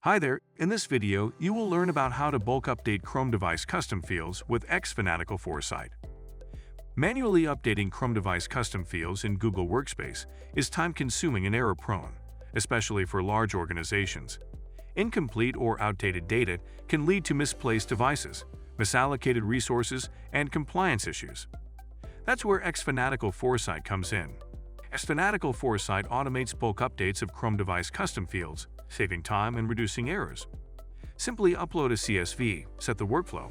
Hi there, in this video, you will learn about how to bulk update Chrome device custom fields with xFanatical Foresight. Manually updating Chrome device custom fields in Google Workspace is time-consuming and error-prone, especially for large organizations. Incomplete or outdated data can lead to misplaced devices, misallocated resources, and compliance issues. That's where xFanatical Foresight comes in. xFanatical Foresight automates bulk updates of Chrome device custom fields, saving time and reducing errors. Simply upload a CSV, set the workflow,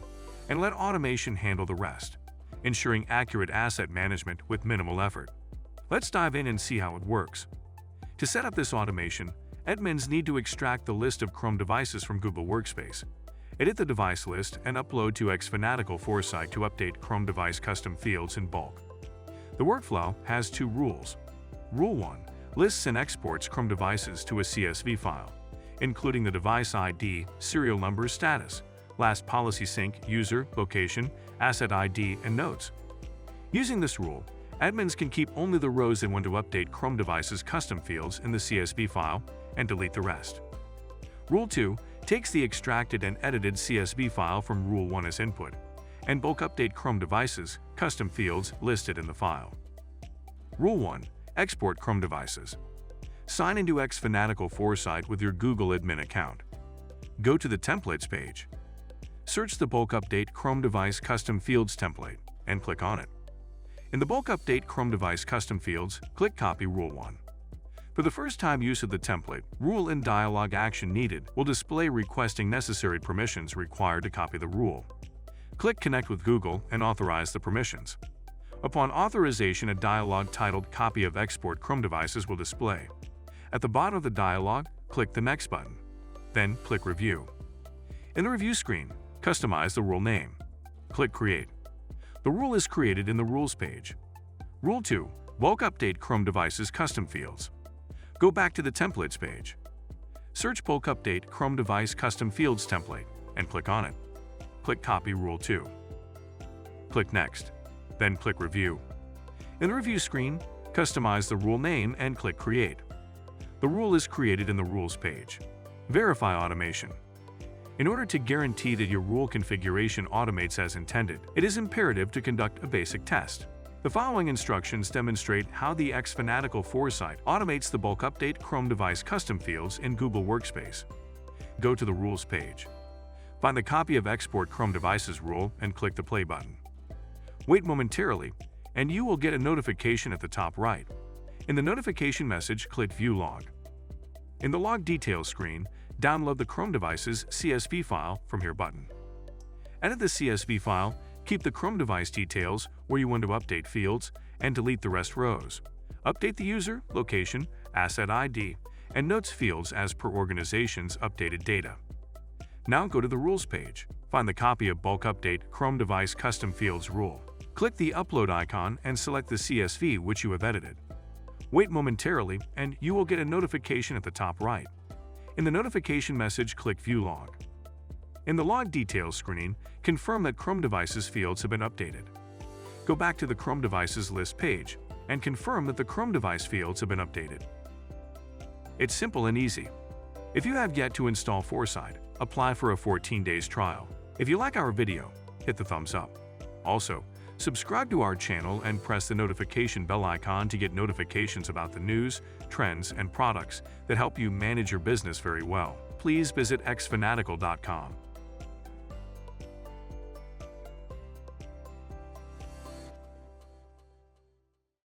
and let automation handle the rest, ensuring accurate asset management with minimal effort. Let's dive in and see how it works. To set up this automation, admins need to extract the list of Chrome devices from Google Workspace, edit the device list, and upload to xFanatical Foresight to update Chrome device custom fields in bulk. The workflow has two rules. Rule 1. Lists and exports Chrome devices to a CSV file, including the device ID, serial number, status, last policy sync, user, location, asset ID, and notes. Using this rule, admins can keep only the rows they want to update Chrome devices custom fields in the CSV file and delete the rest. Rule 2 takes the extracted and edited CSV file from Rule 1 as input, and bulk update Chrome devices custom fields listed in the file. Rule 1. Export Chrome devices. Sign into xFanatical Foresight with your Google admin account. Go to the Templates page. Search the Bulk Update Chrome Device Custom Fields template and click on it. In the Bulk Update Chrome Device Custom Fields, click Copy Rule 1. For the first time use of the template, Rule and Dialog Action Needed will display requesting necessary permissions required to copy the rule. Click Connect with Google and authorize the permissions. Upon authorization, a dialog titled Copy of Export Chrome Devices will display. At the bottom of the dialog, click the Next button. Then click Review. In the review screen, customize the rule name. Click Create. The rule is created in the Rules page. Rule 2. Bulk Update Chrome Devices Custom Fields. Go back to the Templates page. Search Bulk Update Chrome Device Custom Fields template and click on it. Click Copy Rule 2. Click Next. Then click Review. In the review screen, customize the rule name and click Create. The rule is created in the Rules page. Verify automation. In order to guarantee that your rule configuration automates as intended, it is imperative to conduct a basic test. The following instructions demonstrate how the xFanatical Foresight automates the bulk update Chrome device custom fields in Google Workspace. Go to the Rules page. Find the Copy of Export Chrome Devices rule and click the Play button. Wait momentarily, and you will get a notification at the top right. In the notification message, click View Log. In the Log Details screen, download the Chrome device's CSV file from here button. Edit the CSV file, keep the Chrome device details where you want to update fields, and delete the rest rows. Update the user, location, asset ID, and notes fields as per organization's updated data. Now go to the Rules page. Find the Copy of Bulk Update Chrome Device Custom Fields rule. Click the Upload icon and select the CSV which you have edited. Wait momentarily, and you will get a notification at the top right. In the notification message, click View Log. In the Log Details screen, confirm that Chrome Devices fields have been updated. Go back to the Chrome Devices list page and confirm that the Chrome device fields have been updated. It's simple and easy. If you have yet to install Foresight, apply for a 14 days trial. If you like our video, hit the thumbs up. Also, subscribe to our channel and press the notification bell icon to get notifications about the news, trends, and products that help you manage your business very well. Please visit xfanatical.com.